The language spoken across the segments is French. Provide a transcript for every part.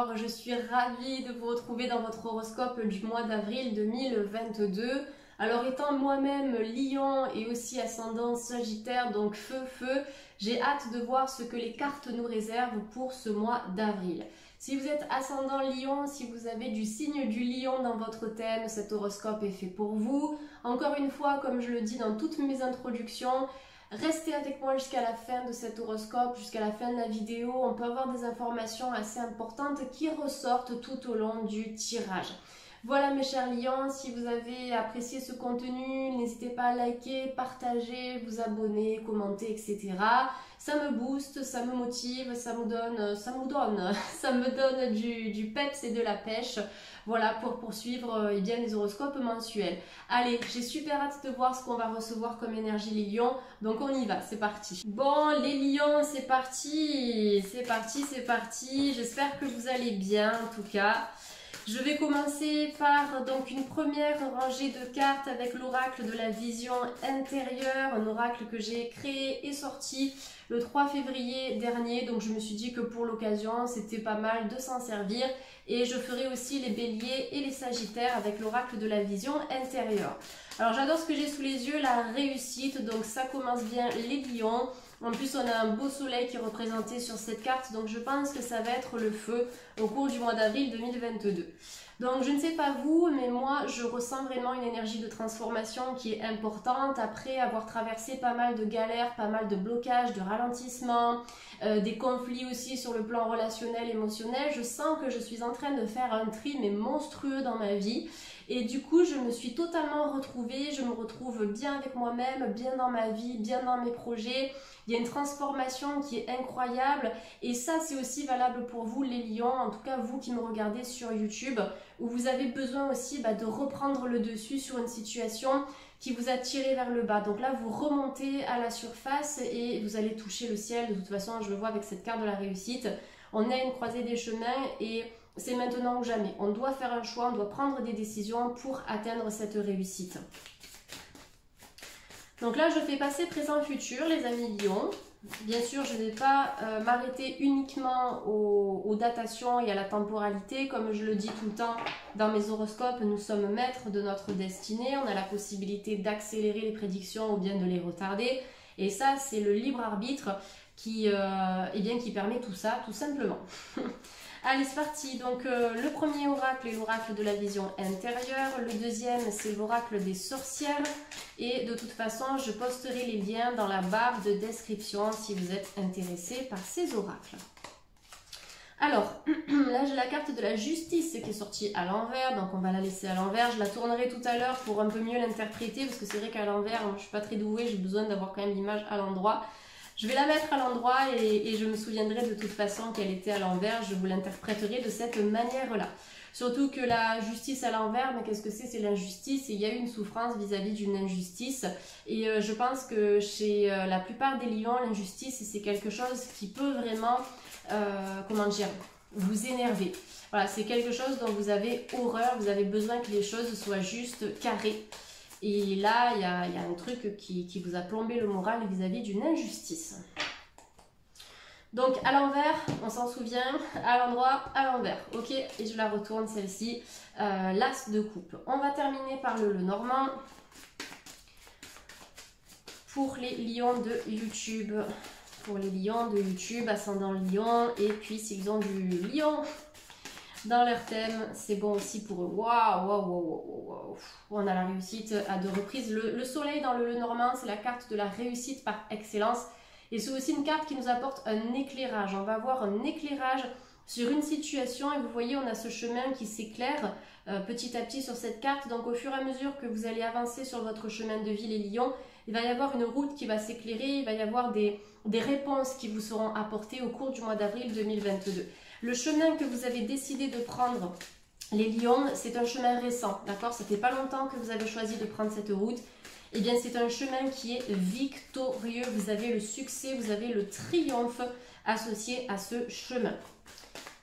alors je suis ravie de vous retrouver dans votre horoscope du mois d'avril 2022. Alors étant moi-même Lion et aussi ascendant Sagittaire, donc feu, j'ai hâte de voir ce que les cartes nous réservent pour ce mois d'avril. Si vous êtes ascendant Lion, si vous avez du signe du Lion dans votre thème, cet horoscope est fait pour vous. Encore une fois, comme je le dis dans toutes mes introductions, restez avec moi jusqu'à la fin de cet horoscope, jusqu'à la fin de la vidéo. On peut avoir des informations assez importantes qui ressortent tout au long du tirage. Voilà mes chers lions, si vous avez apprécié ce contenu, n'hésitez pas à liker, partager, vous abonner, commenter, etc. Ça me booste, ça me motive, ça me donne du peps et de la pêche. Voilà, pour poursuivre bien les horoscopes mensuels. Allez, j'ai super hâte de voir ce qu'on va recevoir comme énergie les lions. Donc on y va, c'est parti. Bon les lions, c'est parti. J'espère que vous allez bien en tout cas. Je vais commencer par donc une première rangée de cartes avec l'oracle de la vision intérieure, un oracle que j'ai créé et sorti le 3 février dernier. Donc je me suis dit que pour l'occasion, c'était pas mal de s'en servir. Et je ferai aussi les béliers et les sagittaires avec l'oracle de la vision intérieure. Alors j'adore ce que j'ai sous les yeux, la réussite. Donc ça commence bien les lions. En plus, on a un beau soleil qui est représenté sur cette carte, donc je pense que ça va être le feu au cours du mois d'avril 2022. Donc je ne sais pas vous, mais moi je ressens vraiment une énergie de transformation qui est importante après avoir traversé pas mal de galères, pas mal de blocages, de ralentissements, des conflits aussi sur le plan relationnel, émotionnel. Je sens que je suis en train de faire un tri mais monstrueux dans ma vie. Et du coup, je me suis totalement retrouvée, je me retrouve bien avec moi-même, bien dans ma vie, bien dans mes projets. Il y a une transformation qui est incroyable et ça, c'est aussi valable pour vous les lions, en tout cas vous qui me regardez sur YouTube, où vous avez besoin aussi de reprendre le dessus sur une situation qui vous a tiré vers le bas. Donc là, vous remontez à la surface et vous allez toucher le ciel. De toute façon, je le vois avec cette carte de la réussite. On est à une croisée des chemins et c'est maintenant ou jamais. On doit faire un choix, on doit prendre des décisions pour atteindre cette réussite. Donc là, je fais passer présent futur, les amis lions. Bien sûr, je ne vais pas m'arrêter uniquement aux datations et à la temporalité. Comme je le dis tout le temps dans mes horoscopes, nous sommes maîtres de notre destinée. On a la possibilité d'accélérer les prédictions ou bien de les retarder. Et ça, c'est le libre arbitre qui permet tout ça, tout simplement. Allez, c'est parti. Donc, le premier oracle est l'oracle de la vision intérieure. Le deuxième, c'est l'oracle des sorcières. Et de toute façon, je posterai les liens dans la barre de description si vous êtes intéressé par ces oracles. Alors, là, j'ai la carte de la justice qui est sortie à l'envers. Donc, on va la laisser à l'envers. Je la tournerai tout à l'heure pour un peu mieux l'interpréter. Parce que c'est vrai qu'à l'envers, moi, je suis pas très douée. J'ai besoin d'avoir quand même l'image à l'endroit. Je vais la mettre à l'endroit et je me souviendrai de toute façon qu'elle était à l'envers. Je vous l'interpréterai de cette manière-là. Surtout que la justice à l'envers, mais qu'est-ce que c'est? C'est l'injustice et il y a eu une souffrance vis-à-vis d'une injustice. Et je pense que chez la plupart des lions, l'injustice, c'est quelque chose qui peut vraiment, vous énerver. Voilà, c'est quelque chose dont vous avez horreur, vous avez besoin que les choses soient juste carrées. Et là, il y a un truc qui vous a plombé le moral vis-à-vis d'une injustice. Donc, à l'envers, on s'en souvient, à l'endroit, à l'envers. Ok, et je la retourne celle-ci, l'as de coupe. On va terminer par le Normand. Pour les lions de YouTube. Pour les lions de YouTube, ascendant lion. Et puis, s'ils ont du lion dans leur thème, c'est bon aussi pour eux. Waouh. On a la réussite à deux reprises. Le soleil dans le Normand, c'est la carte de la réussite par excellence. Et c'est aussi une carte qui nous apporte un éclairage. On va avoir un éclairage sur une situation. Et vous voyez, on a ce chemin qui s'éclaire petit à petit sur cette carte. Donc au fur et à mesure que vous allez avancer sur votre chemin de vie, les lions, il va y avoir une route qui va s'éclairer. Il va y avoir des réponses qui vous seront apportées au cours du mois d'avril 2022. Le chemin que vous avez décidé de prendre, les lions, c'est un chemin récent, d'accord? Ça fait pas longtemps que vous avez choisi de prendre cette route. Eh bien, c'est un chemin qui est victorieux. Vous avez le succès, vous avez le triomphe associé à ce chemin.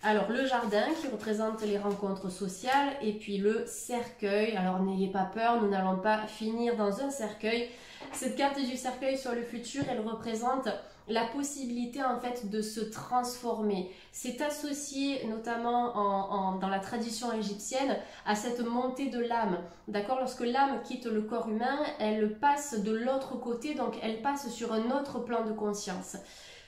Alors, le jardin qui représente les rencontres sociales et puis le cercueil. Alors, n'ayez pas peur, nous n'allons pas finir dans un cercueil. Cette carte du cercueil sur le futur, elle représente la possibilité en fait de se transformer. C'est associé notamment dans la tradition égyptienne à cette montée de l'âme. D'accord? Lorsque l'âme quitte le corps humain, elle passe de l'autre côté, donc elle passe sur un autre plan de conscience.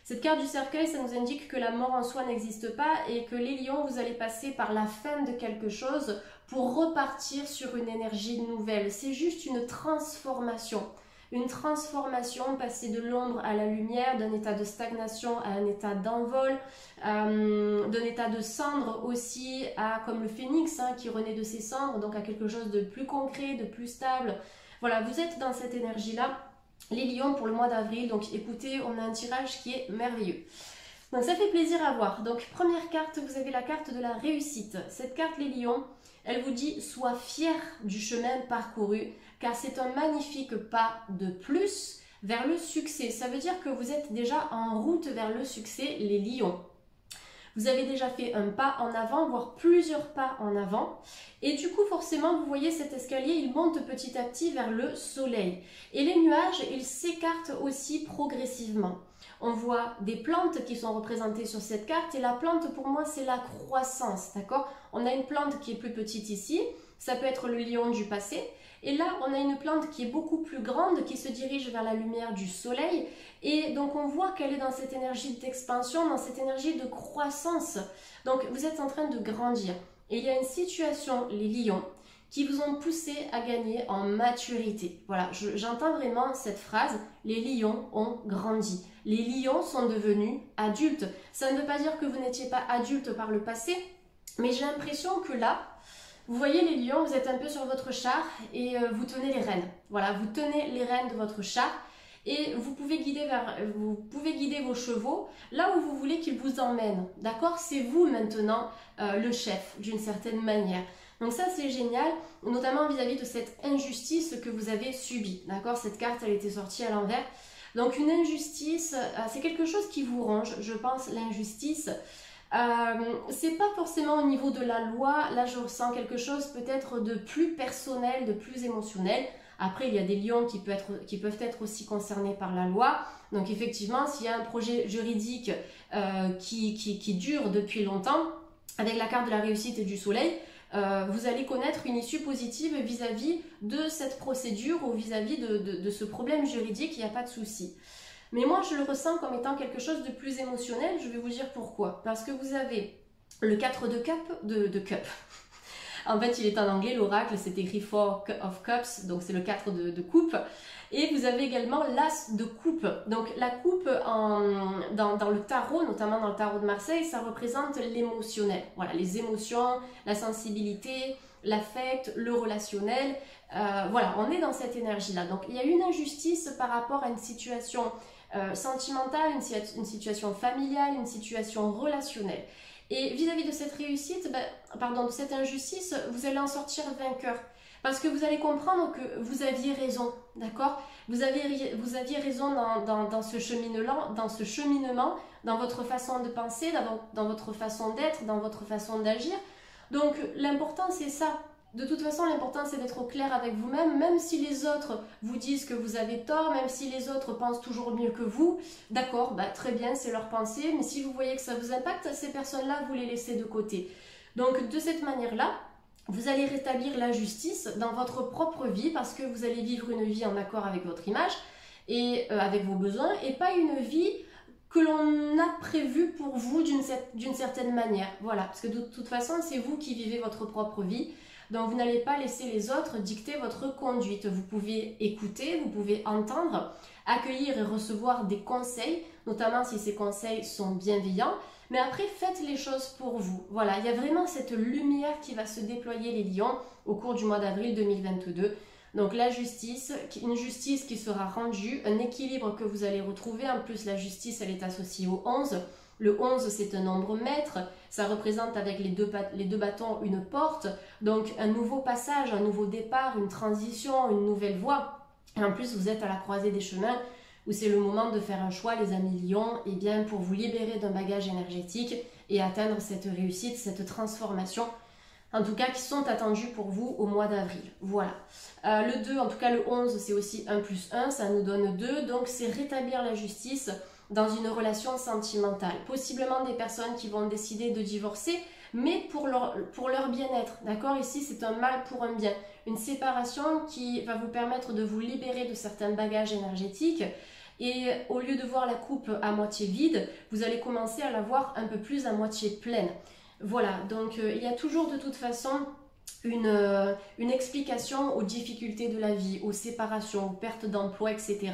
Cette carte du cercueil, ça nous indique que la mort en soi n'existe pas et que les lions, vous allez passer par la fin de quelque chose pour repartir sur une énergie nouvelle. C'est juste une transformation. Une transformation, passer de l'ombre à la lumière, d'un état de stagnation à un état d'envol, d'un état de cendre aussi à, comme le phénix hein, qui renaît de ses cendres, donc à quelque chose de plus concret, de plus stable. Voilà, vous êtes dans cette énergie-là, les lions pour le mois d'avril. Donc écoutez, on a un tirage qui est merveilleux. Donc ça fait plaisir à voir. Donc première carte, vous avez la carte de la réussite. Cette carte, les lions, elle vous dit « Sois fier du chemin parcouru » car c'est un magnifique pas de plus vers le succès. Ça veut dire que vous êtes déjà en route vers le succès, les lions. Vous avez déjà fait un pas en avant, voire plusieurs pas en avant. Et du coup, forcément, vous voyez cet escalier, il monte petit à petit vers le soleil. Et les nuages, ils s'écartent aussi progressivement. On voit des plantes qui sont représentées sur cette carte. Et la plante, pour moi, c'est la croissance, d'accord? On a une plante qui est plus petite ici. Ça peut être le lion du passé. Et là, on a une plante qui est beaucoup plus grande, qui se dirige vers la lumière du soleil. Et donc, on voit qu'elle est dans cette énergie d'expansion, dans cette énergie de croissance. Donc, vous êtes en train de grandir. Et il y a une situation, les lions, qui vous ont poussé à gagner en maturité. Voilà, j'entends vraiment cette phrase, les lions ont grandi. Les lions sont devenus adultes. Ça ne veut pas dire que vous n'étiez pas adulte par le passé, mais j'ai l'impression que là, vous voyez les lions, vous êtes un peu sur votre char et vous tenez les rênes. Voilà, vous tenez les rênes de votre char et vous pouvez guider vos chevaux là où vous voulez qu'ils vous emmènent. D'accord? C'est vous maintenant le chef d'une certaine manière. Donc ça c'est génial, notamment vis-à-vis de cette injustice que vous avez subie. D'accord? Cette carte elle était sortie à l'envers. Donc une injustice, c'est quelque chose qui vous ronge, je pense, l'injustice. C'est pas forcément au niveau de la loi, là je ressens quelque chose peut-être de plus personnel, de plus émotionnel. Après il y a des lions qui peuvent être aussi concernés par la loi, donc effectivement s'il y a un projet juridique qui dure depuis longtemps, avec la carte de la réussite et du soleil, vous allez connaître une issue positive vis-à-vis de cette procédure ou vis-à-vis de ce problème juridique, il n'y a pas de souci. Mais moi, je le ressens comme étant quelque chose de plus émotionnel. Je vais vous dire pourquoi. Parce que vous avez le 4 de cup. En fait, il est en anglais, l'oracle, c'est écrit 4 of cups, donc c'est le 4 de coupe. Et vous avez également l'as de coupe. Donc la coupe, dans le tarot, notamment dans le tarot de Marseille, ça représente l'émotionnel. Voilà, les émotions, la sensibilité, l'affect, le relationnel. Voilà, on est dans cette énergie-là. Donc il y a une injustice par rapport à une situation sentimentale, une situation familiale, une situation relationnelle. Et vis-à-vis de cette réussite, de cette injustice, vous allez en sortir vainqueur. Parce que vous allez comprendre que vous aviez raison, d'accord? Vous aviez raison dans ce cheminement, dans votre façon de penser, dans votre façon d'être, dans votre façon d'agir. Donc l'important c'est ça. De toute façon, l'important c'est d'être au clair avec vous-même, même si les autres vous disent que vous avez tort, même si les autres pensent toujours mieux que vous, d'accord, très bien, c'est leur pensée, mais si vous voyez que ça vous impacte, ces personnes-là, vous les laissez de côté. Donc de cette manière-là, vous allez rétablir la justice dans votre propre vie parce que vous allez vivre une vie en accord avec votre image et avec vos besoins et pas une vie que l'on a prévue pour vous d'une certaine manière. Voilà, parce que de toute façon, c'est vous qui vivez votre propre vie. Donc vous n'allez pas laisser les autres dicter votre conduite. Vous pouvez écouter, vous pouvez entendre, accueillir et recevoir des conseils, notamment si ces conseils sont bienveillants. Mais après, faites les choses pour vous. Voilà, il y a vraiment cette lumière qui va se déployer les lions au cours du mois d'avril 2022. Donc la justice, une justice qui sera rendue, un équilibre que vous allez retrouver. En plus, la justice, elle est associée au 11. Le 11, c'est un nombre maître, ça représente avec les deux bâtons une porte, donc un nouveau passage, un nouveau départ, une transition, une nouvelle voie. Et en plus, vous êtes à la croisée des chemins où c'est le moment de faire un choix, les amis lions, et bien pour vous libérer d'un bagage énergétique et atteindre cette réussite, cette transformation, en tout cas qui sont attendus pour vous au mois d'avril. Voilà. Le 2, en tout cas le 11, c'est aussi 1 plus 1, ça nous donne 2, donc c'est rétablir la justice. dans une relation sentimentale. Possiblement des personnes qui vont décider de divorcer, mais pour leur bien-être, d'accord? Ici, c'est un mal pour un bien. Une séparation qui va vous permettre de vous libérer de certains bagages énergétiques. Et au lieu de voir la coupe à moitié vide, vous allez commencer à la voir un peu plus à moitié pleine. Voilà, donc il y a toujours de toute façon une explication aux difficultés de la vie, aux séparations, aux pertes d'emploi, etc.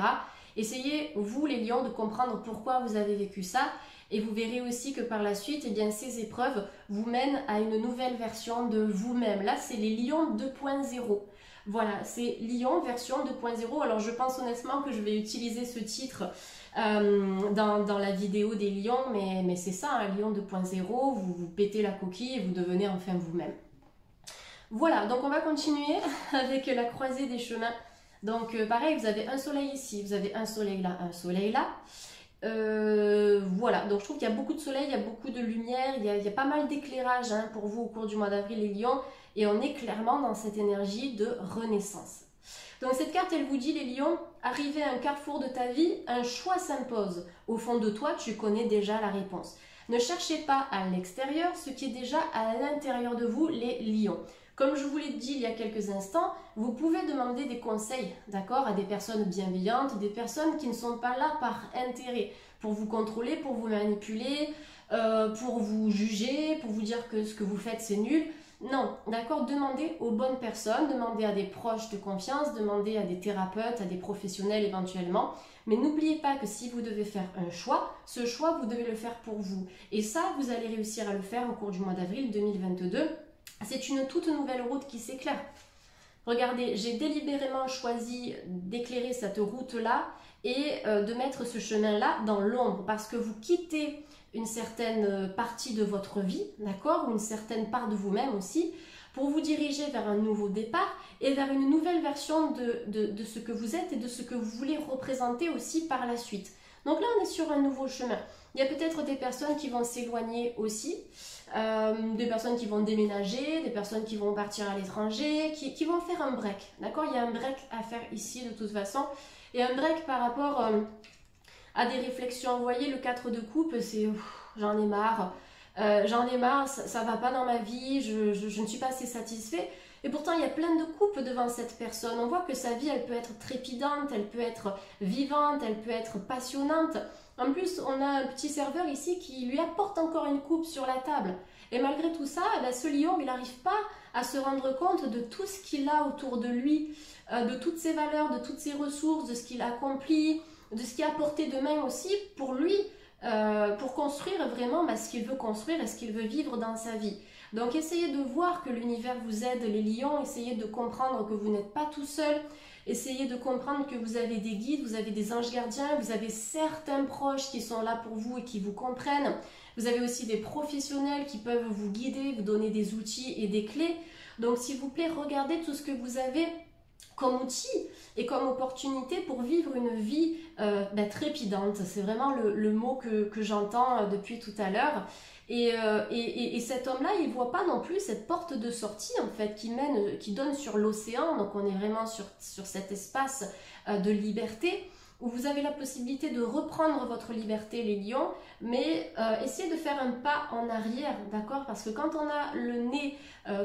Essayez, vous les lions, de comprendre pourquoi vous avez vécu ça. Et vous verrez aussi que par la suite, eh bien, ces épreuves vous mènent à une nouvelle version de vous-même. Là, c'est les lions 2.0. Voilà, c'est Lion version 2.0. Alors, je pense honnêtement que je vais utiliser ce titre dans la vidéo des lions, mais c'est ça, un Lion 2.0, vous pétez la coquille et vous devenez enfin vous-même. Voilà, donc on va continuer avec la croisée des chemins. Donc, pareil, vous avez un soleil ici, vous avez un soleil là, un soleil là. Voilà, donc je trouve qu'il y a beaucoup de soleil, il y a beaucoup de lumière, il y a pas mal d'éclairage hein, pour vous au cours du mois d'avril les lions, et on est clairement dans cette énergie de renaissance. Donc cette carte elle vous dit les lions, arrivé à un carrefour de ta vie, un choix s'impose. Au fond de toi tu connais déjà la réponse. Ne cherchez pas à l'extérieur ce qui est déjà à l'intérieur de vous les lions. Comme je vous l'ai dit il y a quelques instants, vous pouvez demander des conseils, d'accord, à des personnes bienveillantes, des personnes qui ne sont pas là par intérêt, pour vous contrôler, pour vous manipuler, pour vous juger, pour vous dire que ce que vous faites c'est nul. Non, d'accord, demandez aux bonnes personnes, demandez à des proches de confiance, demandez à des thérapeutes, à des professionnels éventuellement. Mais n'oubliez pas que si vous devez faire un choix, ce choix vous devez le faire pour vous. Et ça, vous allez réussir à le faire au cours du mois d'avril 2022. C'est une toute nouvelle route qui s'éclaire. Regardez, j'ai délibérément choisi d'éclairer cette route-là et de mettre ce chemin-là dans l'ombre parce que vous quittez une certaine partie de votre vie, d'accord, ou une certaine part de vous-même aussi, pour vous diriger vers un nouveau départ et vers une nouvelle version de ce que vous êtes et de ce que vous voulez représenter aussi par la suite. Donc là, on est sur un nouveau chemin. Il y a peut-être des personnes qui vont s'éloigner aussi, des personnes qui vont déménager, des personnes qui vont partir à l'étranger, qui vont faire un break. D'accord? Il y a un break à faire ici de toute façon. Et un break par rapport à des réflexions. Vous voyez, le 4 de coupe, c'est j'en ai marre. J'en ai marre, ça va pas dans ma vie, je ne suis pas assez satisfait. Et pourtant, il y a plein de coupes devant cette personne. On voit que sa vie, elle peut être trépidante, elle peut être vivante, elle peut être passionnante. En plus, on a un petit serveur ici qui lui apporte encore une coupe sur la table. Et malgré tout ça, ben, ce lion, il n'arrive pas à se rendre compte de tout ce qu'il a autour de lui, de toutes ses valeurs, de toutes ses ressources, de ce qu'il accomplit, de ce qu'il a apporté de même aussi pour lui, pour construire vraiment ben, ce qu'il veut construire et ce qu'il veut vivre dans sa vie. Donc essayez de voir que l'univers vous aide les lions, essayez de comprendre que vous n'êtes pas tout seul, essayez de comprendre que vous avez des guides, vous avez des anges gardiens, vous avez certains proches qui sont là pour vous et qui vous comprennent. Vous avez aussi des professionnels qui peuvent vous guider, vous donner des outils et des clés. Donc s'il vous plaît, regardez tout ce que vous avez comme outil et comme opportunité pour vivre une vie ben, trépidante. C'est vraiment le mot que j'entends depuis tout à l'heure. Et cet homme-là, il ne voit pas non plus cette porte de sortie en fait qui donne sur l'océan. Donc on est vraiment sur cet espace de liberté où vous avez la possibilité de reprendre votre liberté les lions, mais essayez de faire un pas en arrière, d'accord? Parce que quand on a le nez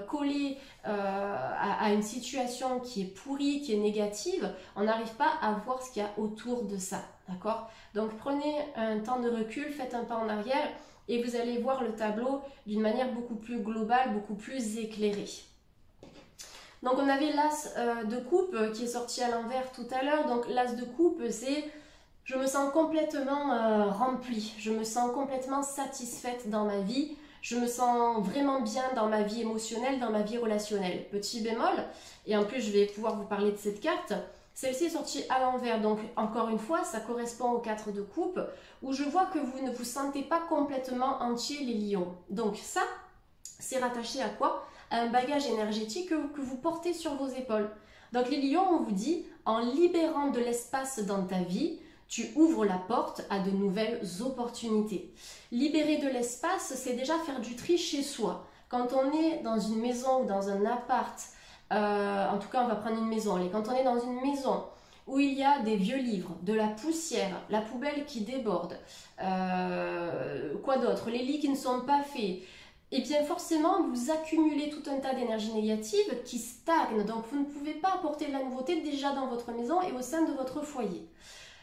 collé à une situation qui est pourrie, qui est négative, on n'arrive pas à voir ce qu'il y a autour de ça, d'accord? Donc prenez un temps de recul, faites un pas en arrière et vous allez voir le tableau d'une manière beaucoup plus globale, beaucoup plus éclairée. Donc on avait l'as de coupe qui est sorti à l'envers tout à l'heure. Donc l'as de coupe, c'est je me sens complètement remplie, je me sens complètement satisfaite dans ma vie, je me sens vraiment bien dans ma vie émotionnelle, dans ma vie relationnelle. Petit bémol, et en plus je vais pouvoir vous parler de cette carte, celle-ci est sortie à l'envers, donc encore une fois ça correspond au 4 de coupe, où je vois que vous ne vous sentez pas complètement entier les lions. Donc ça, c'est rattaché à quoi? Un bagage énergétique que vous portez sur vos épaules. Donc les lions, on vous dit, en libérant de l'espace dans ta vie, tu ouvres la porte à de nouvelles opportunités. Libérer de l'espace, c'est déjà faire du tri chez soi. Quand on est dans une maison ou dans un appart, en tout cas on va prendre une maison, allez, quand on est dans une maison où il y a des vieux livres, de la poussière, la poubelle qui déborde, quoi d'autre, les lits qui ne sont pas faits, et bien forcément vous accumulez tout un tas d'énergie négative qui stagne, donc vous ne pouvez pas apporter de la nouveauté déjà dans votre maison et au sein de votre foyer.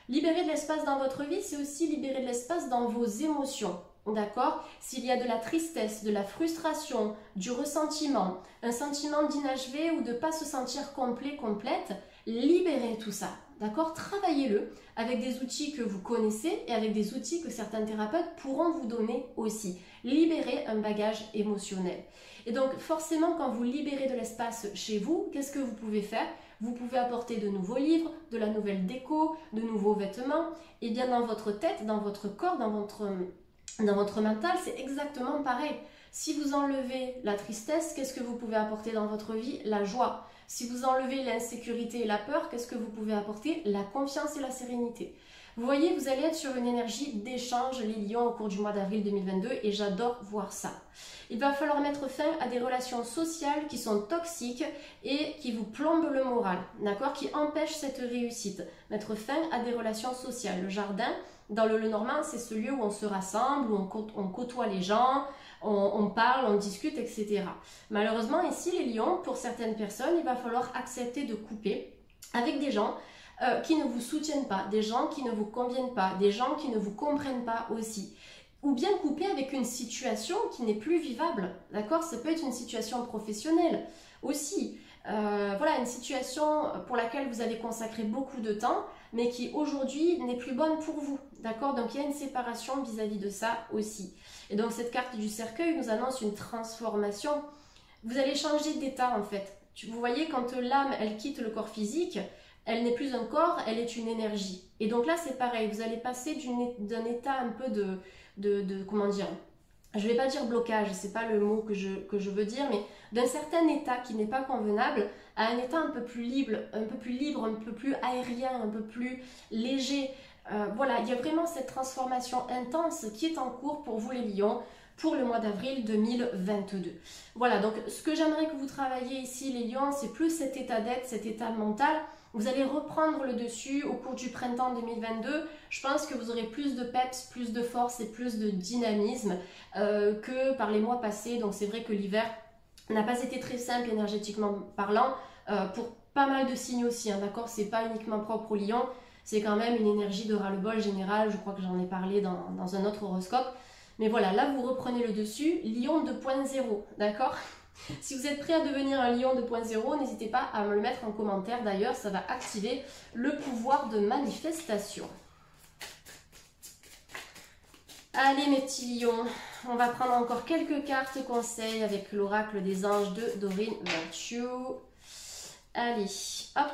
Libérer de l'espace dans votre vie, c'est aussi libérer de l'espace dans vos émotions. D'accord? S'il y a de la tristesse, de la frustration, du ressentiment, un sentiment d'inachevé ou de ne pas se sentir complet, complète, libérez tout ça. D'accord? Travaillez-le avec des outils que vous connaissez et avec des outils que certains thérapeutes pourront vous donner aussi. Libérez un bagage émotionnel. Et donc forcément, quand vous libérez de l'espace chez vous, qu'est-ce que vous pouvez faire? Vous pouvez apporter de nouveaux livres, de la nouvelle déco, de nouveaux vêtements. Et bien dans votre tête, dans votre corps, dans votre mental, c'est exactement pareil. Si vous enlevez la tristesse, qu'est-ce que vous pouvez apporter dans votre vie? La joie. Si vous enlevez l'insécurité et la peur, qu'est-ce que vous pouvez apporter? La confiance et la sérénité. Vous voyez, vous allez être sur une énergie d'échange, les lions, au cours du mois d'avril 2022 et j'adore voir ça. Il va falloir mettre fin à des relations sociales qui sont toxiques et qui vous plombent le moral, d'accord? Qui empêchent cette réussite. Mettre fin à des relations sociales. Le jardin, dans le Lenormand, c'est ce lieu où on se rassemble, où on côtoie les gens, on parle, on discute, etc. Malheureusement, ici, les lions, pour certaines personnes, il va falloir accepter de couper avec des gens qui ne vous soutiennent pas, des gens qui ne vous conviennent pas, des gens qui ne vous comprennent pas aussi. Ou bien couper avec une situation qui n'est plus vivable, d'accord? Ça peut être une situation professionnelle aussi. Voilà, une situation pour laquelle vous avez consacré beaucoup de temps, mais qui aujourd'hui n'est plus bonne pour vous, d'accord? Donc il y a une séparation vis-à-vis de ça aussi. Et donc cette carte du cercueil nous annonce une transformation. Vous allez changer d'état en fait. Vous voyez, quand l'âme, elle quitte le corps physique, elle n'est plus un corps, elle est une énergie. Et donc là, c'est pareil, vous allez passer d'un état un peu comment dire, je ne vais pas dire blocage, c'est pas le mot que je veux dire, mais d'un certain état qui n'est pas convenable à un état un peu plus libre, un peu plus aérien, un peu plus léger. Voilà, il y a vraiment cette transformation intense qui est en cours pour vous les lions, pour le mois d'avril 2022. Voilà, donc ce que j'aimerais que vous travailliez ici les lions, c'est plus cet état d'être, cet état mental. Vous allez reprendre le dessus au cours du printemps 2022. Je pense que vous aurez plus de peps, plus de force et plus de dynamisme que par les mois passés. Donc c'est vrai que l'hiver n'a pas été très simple énergétiquement parlant pour pas mal de signes aussi, hein, d'accord? C'est pas uniquement propre aux lions, c'est quand même une énergie de ras-le-bol général. Je crois que j'en ai parlé dans un autre horoscope. Mais voilà, là vous reprenez le dessus, lion 2.0, d'accord? Si vous êtes prêt à devenir un lion 2.0, n'hésitez pas à me le mettre en commentaire. D'ailleurs, ça va activer le pouvoir de manifestation. Allez mes petits lions, on va prendre encore quelques cartes conseils avec l'oracle des anges de Doreen Virtue. Allez, hop.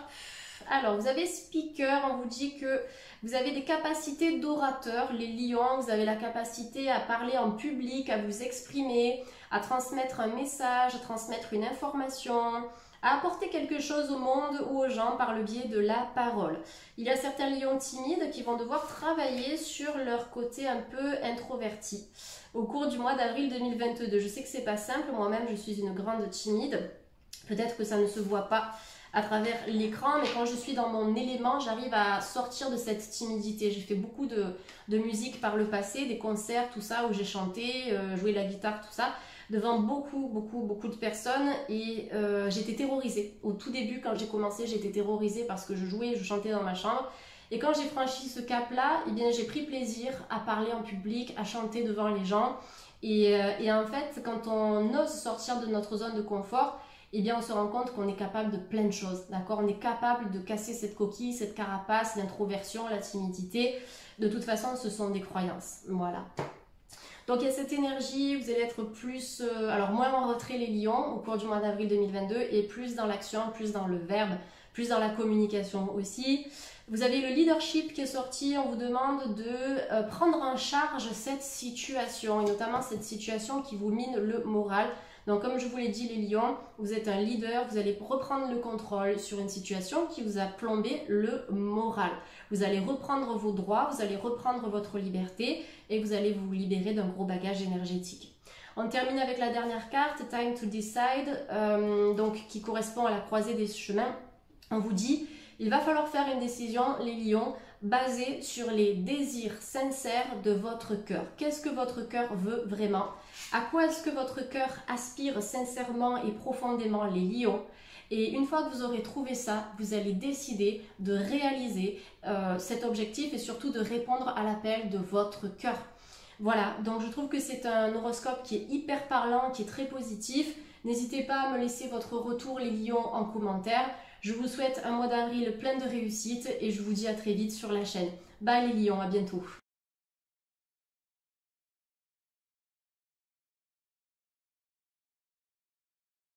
Alors, vous avez speaker, on vous dit que vous avez des capacités d'orateur, les lions, vous avez la capacité à parler en public, à vous exprimer, à transmettre un message, à transmettre une information, à apporter quelque chose au monde ou aux gens par le biais de la parole. Il y a certains lions timides qui vont devoir travailler sur leur côté un peu introverti au cours du mois d'avril 2022. Je sais que c'est pas simple, moi-même je suis une grande timide, peut-être que ça ne se voit pas à travers l'écran, mais quand je suis dans mon élément, j'arrive à sortir de cette timidité. J'ai fait beaucoup de musique par le passé, des concerts, tout ça, où j'ai chanté, joué la guitare, tout ça, devant beaucoup de personnes, et j'étais terrorisée. Au tout début, quand j'ai commencé, j'étais terrorisée parce que je jouais, je chantais dans ma chambre. Et quand j'ai franchi ce cap-là, eh bien, j'ai pris plaisir à parler en public, à chanter devant les gens. Et en fait, quand on ose sortir de notre zone de confort, eh bien on se rend compte qu'on est capable de plein de choses, d'accord? On est capable de casser cette coquille, cette carapace, l'introversion, la timidité. De toute façon, ce sont des croyances, voilà. Donc il y a cette énergie, vous allez être plus, alors moins en retrait les lions au cours du mois d'avril 2022 et plus dans l'action, plus dans le verbe, plus dans la communication aussi. Vous avez le leadership qui est sorti, on vous demande de prendre en charge cette situation et notamment cette situation qui vous mine le moral. Donc comme je vous l'ai dit les lions, vous êtes un leader, vous allez reprendre le contrôle sur une situation qui vous a plombé le moral. Vous allez reprendre vos droits, vous allez reprendre votre liberté et vous allez vous libérer d'un gros bagage énergétique. On termine avec la dernière carte, Time to Decide, donc qui correspond à la croisée des chemins. On vous dit Il va falloir faire une décision, les lions, basée sur les désirs sincères de votre cœur. Qu'est-ce que votre cœur veut vraiment? À quoi est-ce que votre cœur aspire sincèrement et profondément, les lions? Et une fois que vous aurez trouvé ça, vous allez décider de réaliser cet objectif et surtout de répondre à l'appel de votre cœur. Voilà, donc je trouve que c'est un horoscope qui est hyper parlant, qui est très positif. N'hésitez pas à me laisser votre retour, les lions, en commentaire. Je vous souhaite un mois d'avril plein de réussite et je vous dis à très vite sur la chaîne. Bye les lions, à bientôt.